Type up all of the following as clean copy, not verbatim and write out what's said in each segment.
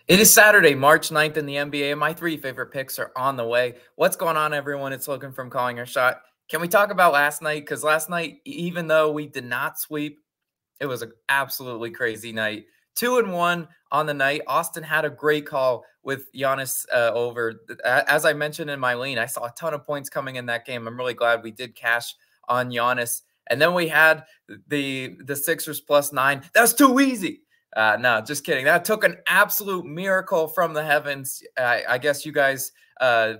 It is Saturday, March 9th in the NBA, and my three favorite picks are on the way. What's going on, everyone? It's Logan from Calling Your Shot. Can we talk about last night? Because last night, even though we did not sweep, it was an absolutely crazy night. 2-1 on the night. Austin had a great call with Giannis over. As I mentioned in my lean, I saw a ton of points coming in that game. I'm really glad we did cash on Giannis. And then we had the Sixers +9. That's too easy. No, just kidding. That took an absolute miracle from the heavens. I guess you guys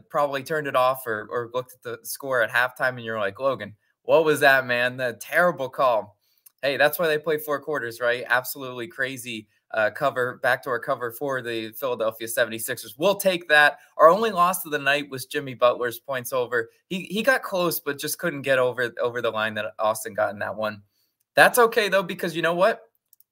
probably turned it off or looked at the score at halftime and you're like, Logan, what was that, man? That terrible call. Hey, that's why they play 4 quarters, right? Absolutely crazy backdoor cover for the Philadelphia 76ers. We'll take that. Our only loss of the night was Jimmy Butler's points over. He got close, but just couldn't get over the line that Austin got in that one. That's okay, though, because you know what?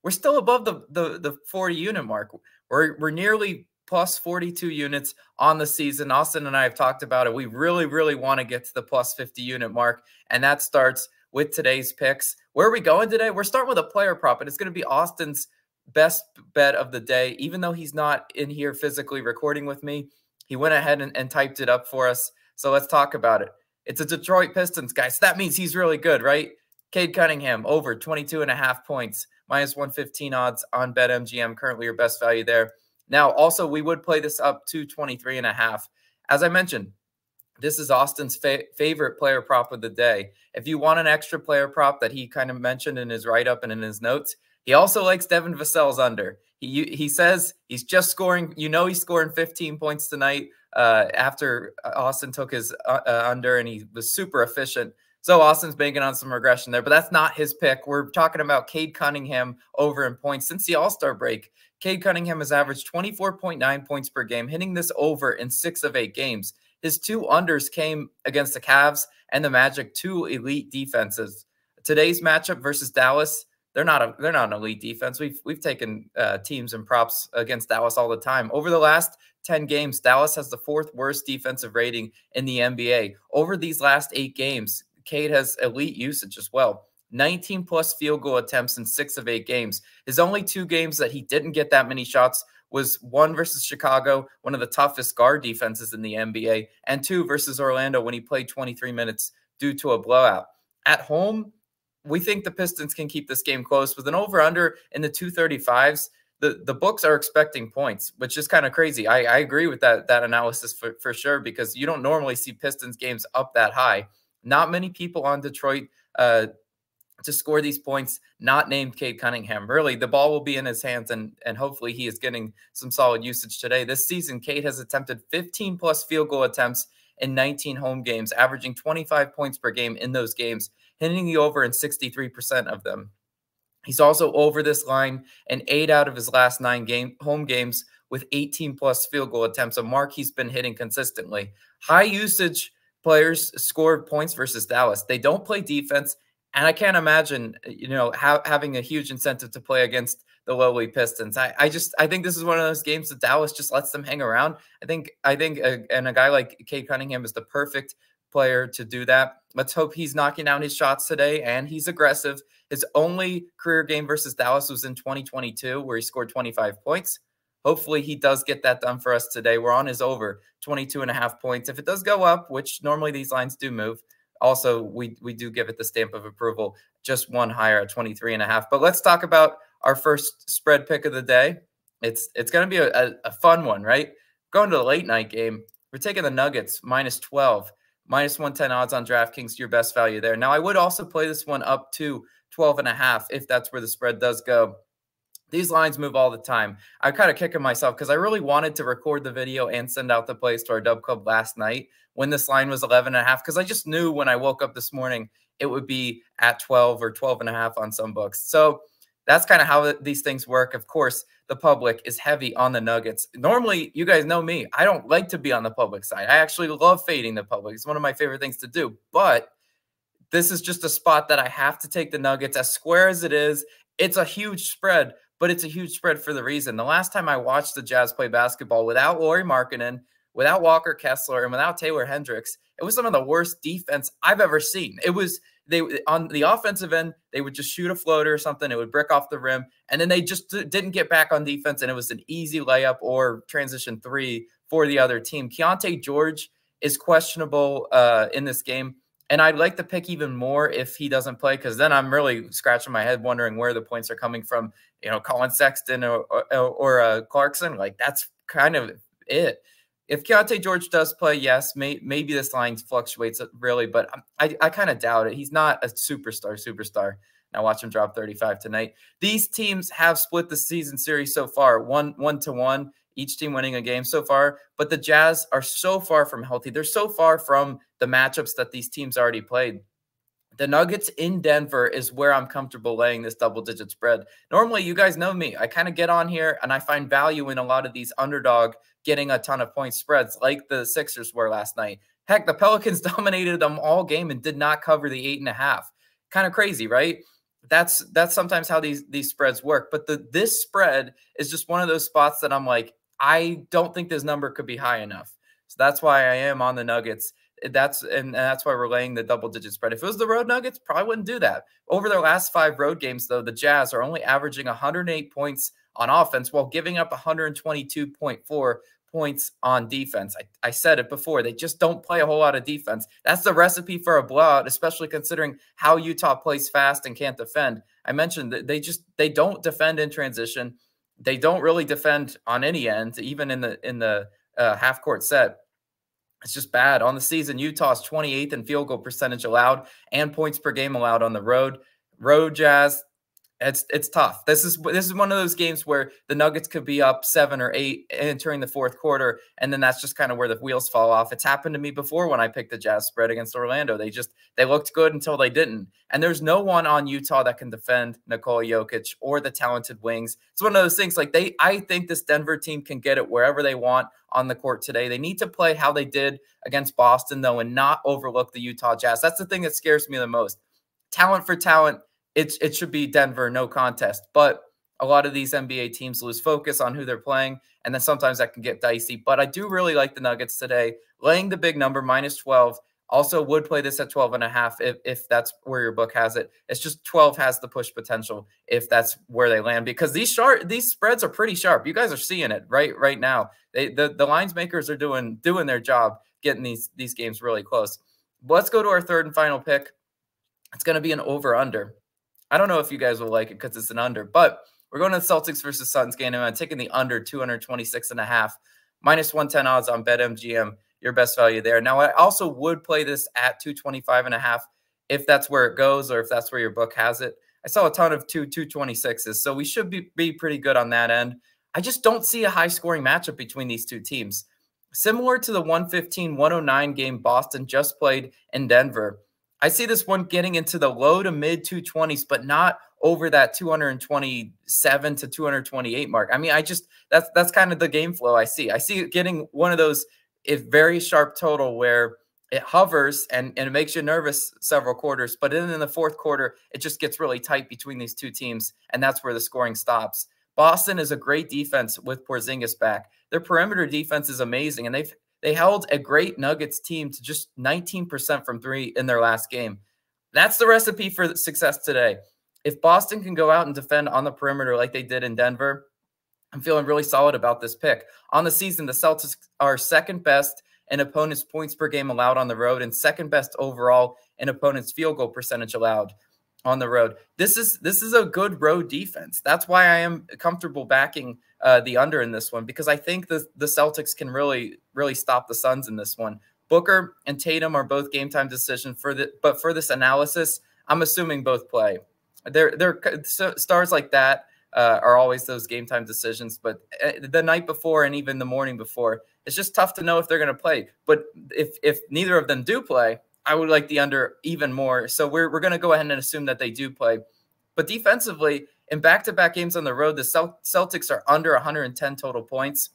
We're still above the 40 unit mark. We're nearly plus 42 units on the season. Austin and I have talked about it. We really, really want to get to the plus 50 unit mark, and that starts with today's picks. Where are we going today? We're starting with a player prop, and it's going to be Austin's best bet of the day. Even though he's not in here physically recording with me, he went ahead and typed it up for us. So let's talk about it. It's a Detroit Pistons guy, so that means he's really good, right? Cade Cunningham, over 22.5 points, -115 odds on BetMGM, currently your best value there. Now, also, we would play this up to 23.5. As I mentioned, this is Austin's favorite player prop of the day. If you want an extra player prop that he kind of mentioned in his write-up and in his notes, he also likes Devin Vassell's under. He says he's just scoring. You know he's scoring 15 points tonight after Austin took his under, and he was super efficient. So Austin's banking on some regression there, but that's not his pick. We're talking about Cade Cunningham over in points. Since the All-Star break, Cade Cunningham has averaged 24.9 points per game, hitting this over in 6 of 8 games. His 2 unders came against the Cavs and the Magic, 2 elite defenses. Today's matchup versus Dallas, they're not an elite defense. We've taken teams and props against Dallas all the time. Over the last 10 games, Dallas has the 4th worst defensive rating in the NBA. Over these last 8 games, Cade has elite usage as well. 19 plus field goal attempts in 6 of 8 games. His only 2 games that he didn't get that many shots was 1 versus Chicago, one of the toughest guard defenses in the NBA, and 2 versus Orlando when he played 23 minutes due to a blowout. At home, we think the Pistons can keep this game close with an over-under in the 235s. The books are expecting points, which is kind of crazy. I agree with that analysis for sure, because you don't normally see Pistons games up that high. Not many people on Detroit to score these points, not named Cade Cunningham. Really, the ball will be in his hands, and hopefully he is getting some solid usage today. This season, Cade has attempted 15 plus field goal attempts in 19 home games, averaging 25 points per game in those games, hitting the over in 63% of them. He's also over this line in 8 out of his last 9 home games with 18 plus field goal attempts, a mark he's been hitting consistently. High usage players score points versus Dallas. They don't play defense, and I can't imagine, having a huge incentive to play against the lowly Pistons. I think this is one of those games that Dallas just lets them hang around. And a guy like Cade Cunningham is the perfect player to do that. Let's hope he's knocking down his shots today, and he's aggressive. His only career game versus Dallas was in 2022, where he scored 25 points. Hopefully he does get that done for us today. We're on his over 22.5 points. If it does go up, which normally these lines do move, also we do give it the stamp of approval, just 1 higher at 23.5. But let's talk about our first spread pick of the day. It's going to be a fun one, right? Going to the late night game, we're taking the Nuggets -12, -110 odds on DraftKings, your best value there. Now, I would also play this one up to 12.5 if that's where the spread does go. These lines move all the time. I'm kind of kicking myself because I really wanted to record the video and send out the plays to our DubClub last night when this line was 11.5, because I just knew when I woke up this morning it would be at 12 or 12.5 on some books. So that's kind of how these things work. Of course, the public is heavy on the Nuggets. Normally, you guys know me. I don't like to be on the public side. I actually love fading the public. It's one of my favorite things to do. But this is just a spot that I have to take the Nuggets, as square as it is. It's a huge spread, but it's a huge spread for the reason. The last time I watched the Jazz play basketball without Lauri Markkanen, without Walker Kessler and without Taylor Hendricks, it was some of the worst defense I've ever seen. It was they on the offensive end, they would just shoot a floater or something, it would brick off the rim, and then they just didn't get back on defense, and it was an easy layup or transition three for the other team. Keontae George is questionable in this game, and I'd like to pick even more if he doesn't play, because then I'm really scratching my head wondering where the points are coming from. Colin Sexton or Clarkson, like that's kind of it. If Keontae George does play, yes, maybe this line fluctuates really, but I kind of doubt it. He's not a superstar. Now watch him drop 35 tonight. These teams have split the season series so far, 1-1, each team winning a game so far, but the Jazz are so far from healthy. They're so far from the matchups that these teams already played. The Nuggets in Denver is where I'm comfortable laying this double-digit spread. Normally, you guys know me. I kind of get on here, and I find value in a lot of these underdog getting a ton of point spreads, like the Sixers were last night. Heck, the Pelicans dominated them all game and did not cover the 8.5. Kind of crazy, right? That's sometimes how these spreads work. But this spread is just one of those spots that I'm like, I don't think this number could be high enough. So that's why I am on the Nuggets. That's why we're laying the double-digit spread. If it was the road Nuggets, probably wouldn't do that. Over their last 5 road games, though, the Jazz are only averaging 108 points on offense while giving up 122.4 points on defense. I said it before. They just don't play a whole lot of defense. That's the recipe for a blowout, especially considering how Utah plays fast and can't defend. I mentioned that they don't defend in transition. They don't really defend on any end, even in the half-court set. It's just bad. On the season, Utah's 28th in field goal percentage allowed and points per game allowed on the road. Road Jazz, it's tough. This is one of those games where the Nuggets could be up 7 or 8 entering the fourth quarter, and then that's just kind of where the wheels fall off. It's happened to me before when I picked the Jazz spread against Orlando. They looked good until they didn't. And there's no one on Utah that can defend Nikola Jokic or the talented wings. It's one of those things like I think this Denver team can get it wherever they want on the court today. They need to play how they did against Boston, though, and not overlook the Utah Jazz. That's the thing that scares me the most. Talent for talent, it should be Denver, no contest. But a lot of these NBA teams lose focus on who they're playing, and then sometimes that can get dicey. But I do really like the Nuggets today. Laying the big number, -12. Also would play this at 12.5 if that's where your book has it. It's just 12 has the push potential if that's where they land, because these spreads are pretty sharp. You guys are seeing it right now. The lines makers are doing their job getting these games really close. Let's go to our third and final pick. It's going to be an over-under. I don't know if you guys will like it because it's an under, but we're going to the Celtics versus Suns game, and I'm taking the under 226.5, -110 odds on BetMGM. Your best value there. Now, I also would play this at 225.5 if that's where it goes or if that's where your book has it. I saw a ton of 226s, so we should be pretty good on that end. I just don't see a high-scoring matchup between these two teams. Similar to the 115-109 game Boston just played in Denver, I see this one getting into the low to mid 220s, but not over that 227 to 228 mark. I mean, that's kind of the game flow I see. I see it getting one of those very sharp total where it hovers and it makes you nervous several quarters, but then in the fourth quarter, it just gets really tight between these two teams, and that's where the scoring stops. Boston is a great defense with Porzingis back. Their perimeter defense is amazing, and they held a great Nuggets team to just 19% from 3 in their last game. That's the recipe for success today. If Boston can go out and defend on the perimeter like they did in Denver, I'm feeling really solid about this pick. On the season, the Celtics are second best in opponents' points per game allowed on the road and second best overall in opponents' field goal percentage allowed on the road. This is a good road defense. That's why I am comfortable backing the under in this one, because I think the Celtics can really stop the Suns in this one. Booker and Tatum are both game time decisions but for this analysis, I'm assuming both play. They're stars like that are always those game time decisions, but the night before and even the morning before, it's just tough to know if they're going to play. But if neither of them do play, I would like the under even more. So we're going to go ahead and assume that they do play. But defensively, in back-to-back games on the road, the Celtics are under 110 total points.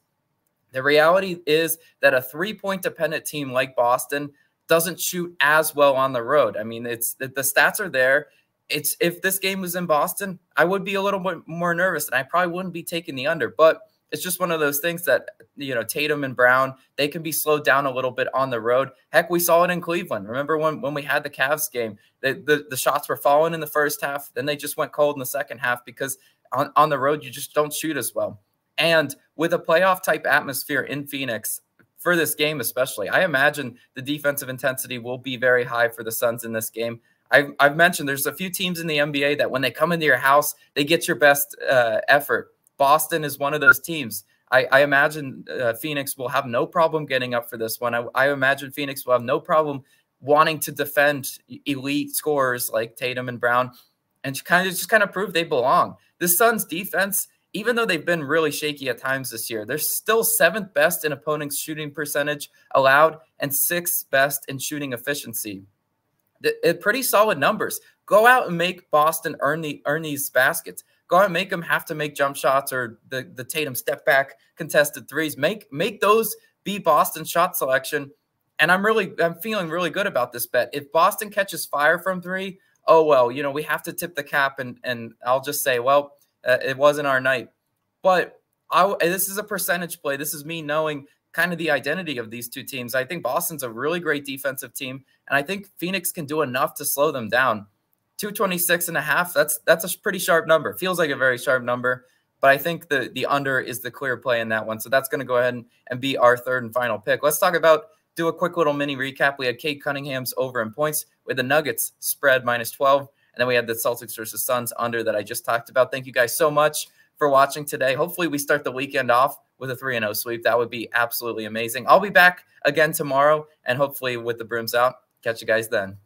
The reality is that a 3-point dependent team like Boston doesn't shoot as well on the road. I mean, the stats are there. If this game was in Boston, I would be a little bit more nervous, and I probably wouldn't be taking the under. But It's just one of those things that, Tatum and Brown, they can be slowed down a little bit on the road. Heck, we saw it in Cleveland. Remember when we had the Cavs game, the shots were falling in the first half, then they just went cold in the second half because on the road, you just don't shoot as well. And with a playoff type atmosphere in Phoenix for this game, especially, I imagine the defensive intensity will be very high for the Suns in this game. I've mentioned there's a few teams in the NBA that when they come into your house, they get your best effort. Boston is one of those teams. I imagine Phoenix will have no problem getting up for this one. I imagine Phoenix will have no problem wanting to defend elite scorers like Tatum and Brown and kind of prove they belong. The Suns defense, even though they've been really shaky at times this year, they're still 7th best in opponents' shooting percentage allowed and 6th best in shooting efficiency. Pretty solid numbers. Go out and make Boston earn these baskets. Go out and make them have to make jump shots or the Tatum step back contested threes. Make those be Boston's shot selection. And I'm feeling really good about this bet. If Boston catches fire from 3, oh well, we have to tip the cap and I'll just say, well, it wasn't our night. But this is a percentage play. This is me knowing kind of the identity of these two teams. I think Boston's a really great defensive team, and I think Phoenix can do enough to slow them down. 226.5, that's a pretty sharp number. Feels like a very sharp number, but I think the under is the clear play in that one. So that's going to go ahead and be our third and final pick. Let's do a quick little mini recap. We had Kate Cunningham's over in points with the Nuggets spread -12, and then we had the Celtics versus Suns under that I just talked about. Thank you guys so much for watching today. Hopefully we start the weekend off with a 3-0 sweep. That would be absolutely amazing. I'll be back again tomorrow and hopefully with the brims out. Catch you guys then.